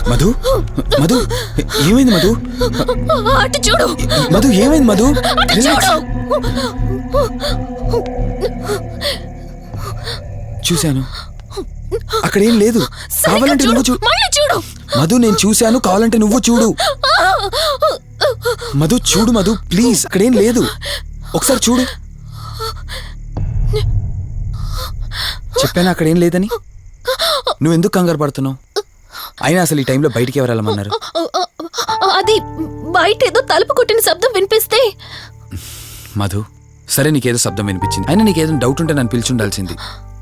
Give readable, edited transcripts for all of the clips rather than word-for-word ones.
మధు మధు ఏమైంది మధు? అటు చూడు మధు ఏమైంది మధు? చూశాను, అక్కడేం లేదు. కావాలంటే నువ్వు చూడు మధు. నేను చూశాను, కావాలంటే నువ్వు చూడు మధు. చూడు మధు ప్లీజ్, అక్కడేం లేదు. ఒకసారి చూడు. చెప్పాను అక్కడేం లేదని. నువ్వెందుకు కంగారు పడుతున్నావు? అయినా అసలు ఈ టైంలో బయటికి ఎవరు వెళ్ళమన్నారు? అది బయట ఏదో తలుపు కొట్టిన శబ్దం వినిపిస్తే. మధు సరే, నీకేదో శబ్దం వినిపించింది. అయినా నీకేదో డౌట్ ఉంటే నన్ను పిలిచి ఉండాల్సింది.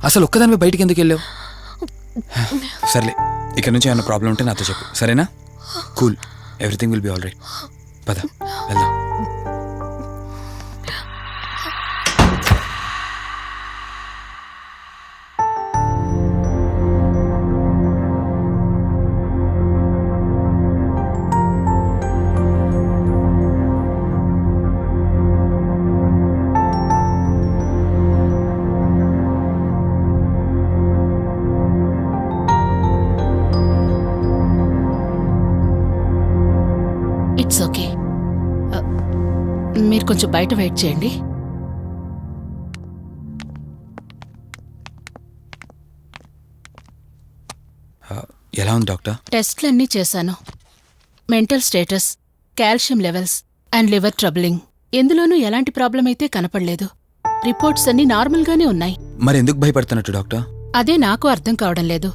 అసలు ఒక్కదానిపై బయటికి ఎందుకు వెళ్ళావు? సర్లే, ఇక్కడ నుంచి ఏమైనా ప్రాబ్లం ఉంటే నాతో చెప్పు, సరేనా? Cool, everything will be all right. పద వెళ్దాం. It's okay. మీరు కొంచెం బయట వెయిట్ చేయండి. ఎలా ఉంది డాక్టర్? టెస్ట్లన్నీ చేశాను. Mental status, calcium levels and liver troubling, ఎందులోనూ ఎలాంటి ప్రాబ్లం అయితే కనపడలేదు. రిపోర్ట్స్ అన్నీ నార్మల్గానే ఉన్నాయి. మరి ఎందుకు భయపడుతున్నట్టు డాక్టర్? అదే నాకు అర్థం కావడం లేదు.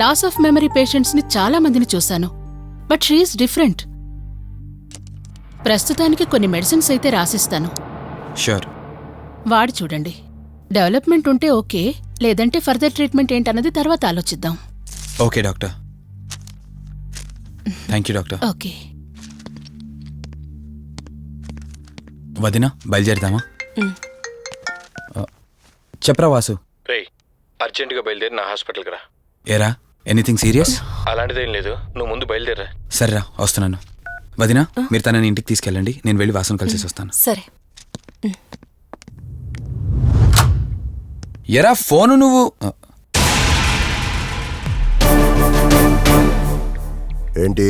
లాస్ ఆఫ్ మెమరీ పేషెంట్స్ని చాలా మందిని చూశాను, బట్ షీఈస్ డిఫరెంట్. ప్రస్తుతానికి కొన్ని మెడిసిన్స్ అయితే రాసిస్తాను, షూర్. వాడి చూడండి. డెవలప్మెంట్ ఉంటే ఓకే, లేదంటే ఫర్దర్ ట్రీట్మెంట్ ఏంటన్నది తర్వాత ఆలోచిద్దాం. Okay doctor. Thank you doctor. Okay. వదినా బయలుదేరుదామా? చెప్పరా వాసు. రేయ్, అర్జెంటుగా బయలుదేరి నా హాస్పిటల్కి రా. ఏరా, ఎనీథింగ్ సీరియస్? అలాంటిదేం లేదు, నువ్వు ముందు బయలుదేరా. సరేరా, వస్తున్నాను. వదినా, మీరు తనని ఇంటికి తీసుకెళ్ళండి, నేను వెళ్ళి వాసును కలిసేసి వస్తాను. సరే. ఎరా ఫోను నువ్వు. ఏంటి,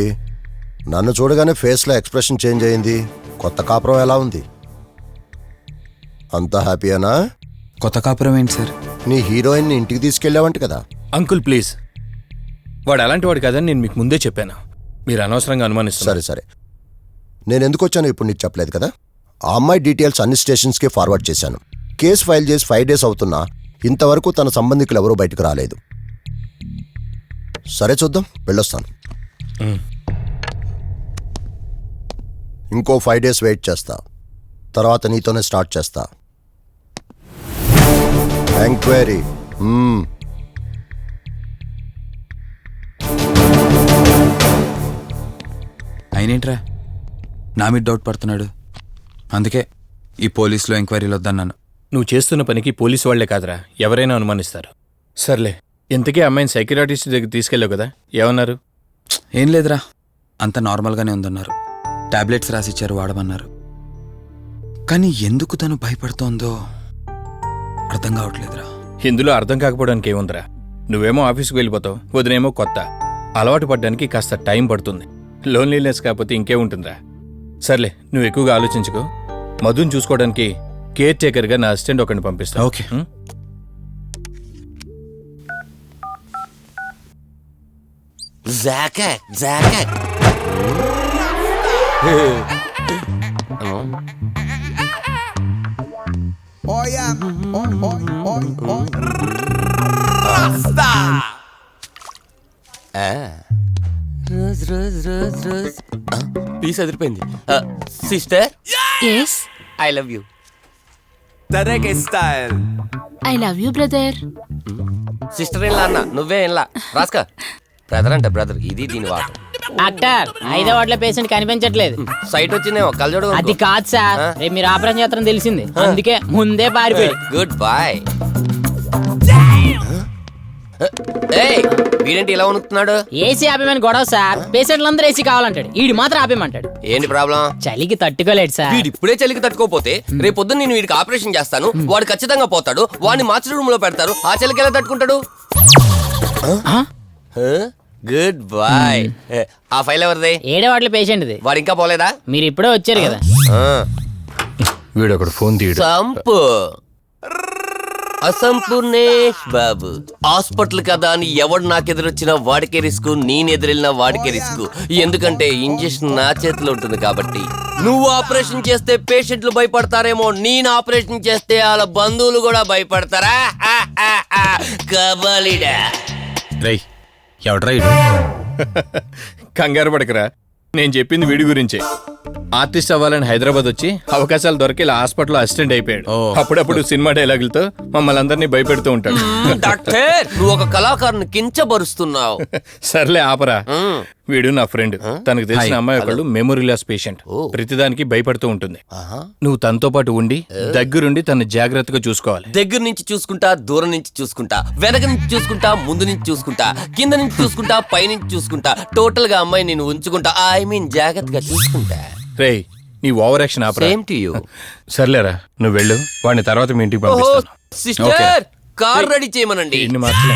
నన్ను చూడగానే ఫేస్లో ఎక్స్ప్రెషన్ చేంజ్ అయింది? కొత్త కాపురం ఎలా ఉంది? అంతా హ్యాపీయేనా? కొత్త కాపురం ఏంటి సార్? నీ హీరోయిన్ని ఇంటికి తీసుకెళ్ళావంట కదా? అంకుల్ ప్లీజ్, వాడు అలాంటి వాడు కాదని నేను మీకు ముందే చెప్పాను. మీరు అనవసరంగా అనుమానిస్తారు. సరే సరే, నేను ఎందుకు వచ్చానో ఇప్పుడు నీకు చెప్పలేదు కదా. ఆ అమ్మాయి డీటెయిల్స్ అన్ని స్టేషన్స్కి ఫార్వర్డ్ చేశాను. కేసు ఫైల్ చేసి 5 days అవుతున్నా ఇంతవరకు తన సంబంధికులు ఎవరూ బయటకు రాలేదు. సరే చూద్దాం, వెళ్ళొస్తాను. ఇంకో 5 days వెయిట్ చేస్తా, తర్వాత నీతోనే స్టార్ట్ చేస్తా ఎంక్వైరీ. అయినేంట్రా నా మీద డౌట్ పడుతున్నాడు? అందుకే ఈ పోలీసులో ఎంక్వైరీలు వద్దన్నాను. నువ్వు చేస్తున్న పనికి పోలీసు వాళ్లే కాదురా, ఎవరైనా అనుమానిస్తారు. సర్లే, ఇంతకీ అమ్మాయిని సైకియాట్రిస్ట్ దగ్గర తీసుకెళ్ళావు కదా, ఏమన్నారు? ఏం లేదురా, అంత నార్మల్గానే ఉందన్నారు. టాబ్లెట్స్ రాసిచ్చారు, వాడమన్నారు. కానీ ఎందుకు తను భయపడుతోందో అర్థం కావట్లేదురా. ఇందులో అర్థం కాకపోవడానికి ఏముందిరా? నువ్వేమో ఆఫీస్కి వెళ్ళిపోతావు, వదినేమో కొత్త. అలవాటు పడ్డానికి కాస్త టైం పడుతుంది. లోన్లీనెస్ కాకపోతే ఇంకేముంటుందిరా. సర్లే, నువ్వు ఎక్కువగా ఆలోచించుకో. మధుని చూసుకోవడానికి కేర్ టేకర్గా నా అసిస్టెంట్ ఒకరిని పంపిస్తా. ఓకే. రోజ్ పీస్ అదిరిపోయింది. Sister, yes, I love you. I love you brother. Sister ఏం అన్న, నువ్వే ఏంలా రాస్కా. బ్రదర్ అంటే బ్రదర్, ఇది దీని వాటర్. డాక్టర్, 5వ వార్డులో పేషెంట్ కనిపించట్లేదు. సైట్ వచ్చిందేమో, కళ్ళజోడు. అది కాదు సార్, రేపు మీరు ఆపరేషన్ చేస్తారని తెలిసింది, అందుకే ముందే పారిపోయి. Good boy. ఏయ్, వీడేంటి ఇలా ఉనుకుతున్నాడు? ఏసీ ఆపేమని గొడవ సార్. పేషెంట్లందరూ ఏసీ కావాలంటాడు, ఈడు మాత్రం ఆపేమంటాడు. ఏంటి ప్రాబ్లం? చలికి తట్టుకోలేడు సార్. వీడు ఇప్పుడే చలికి తట్టుకోపోతే రేపు పొద్దున్న నేను వీడికి ఆపరేషన్ చేస్తాను, వాడు ఖచ్చితంగా పోతాడు, వాడిని మార్చి రూమ్ లో పెడతారు. ఆ చలికి ఎలా తట్టుకుంటాడు? Good boy. ఆ ఫైల్ ఎవరిది? 7వ వార్డులో పేషెంట్ది. వాడు ఇంకా పోలేదా? మీరు ఇప్పుడే వచ్చారు కదా. వీడు ఒకడు ఫోన్ తీయడు. సంపు అసంపూర్ణేష్ బాబు. హాస్పిటల్ కదా అని ఎవడు నాకెదురొచ్చినా వాడికే రిస్క్, నేనెదురెళ్ళినా వాడికే రిస్క్. ఎందుకంటే ఇంజెక్షన్ నా చేతిలో ఉంటుంది కాబట్టి. నువ్వు ఆపరేషన్ చేస్తే పేషెంట్లు భయపడతారేమో, నేను ఆపరేషన్ చేస్తే వాళ్ళ బంధువులు కూడా భయపడతారా? కబాలిడా. రేయ్, ఎవడ్రా ఇడు? కంగారు పడకరా, నేను చెప్పింది వీడి గురించే. ఆర్టిస్ట్ అవ్వాలని హైదరాబాద్ వచ్చి అవకాశాలు దొరికి ఇలా హాస్పిటల్లో అసిస్టెంట్ అయిపోయాడు. అప్పుడప్పుడు సినిమా డైలాగులతో మమ్మల్ని అందరినీ భయపెడుతూ ఉంటాడు. డాక్టర్, నువ్వు ఒక కళాకారుని కించబరుస్తున్నావు. సర్లే ఆపరా. వీడు నా ఫ్రెండ్. తనకు తెలిసిన అమ్మాయి ఒకళ్ళు మెమొరీ లాస్ పేషెంట్. ప్రతిదానికి భయపడుతూ ఉంటుంది. నువ్వు తనతో పాటు ఉండి దగ్గరుండి తన జాగ్రత్తగా చూసుకోవాలి. దగ్గర నుంచి చూసుకుంటా, దూరం నుంచి చూసుకుంటా, వెనక నుంచి చూసుకుంటా, ముందు నుంచి చూసుకుంటా, కింద నుంచి చూసుకుంటా, పై నుంచి చూసుకుంటా, టోటల్ గా అమ్మాయి నేను ఉంచుకుంటా. ఐ మీన్ జాగ్రత్తగా చూసుకుంటా. రేయ్, నీ over action opera. Same to you. సర్లేరా, నువ్వు వెళ్ళు. వాడిని తర్వాత మీ ఇంటికి పంపిస్తాను. సిస్టర్, కార్ రెడీ చేయమనండి. ఇన్ని మార్చలే.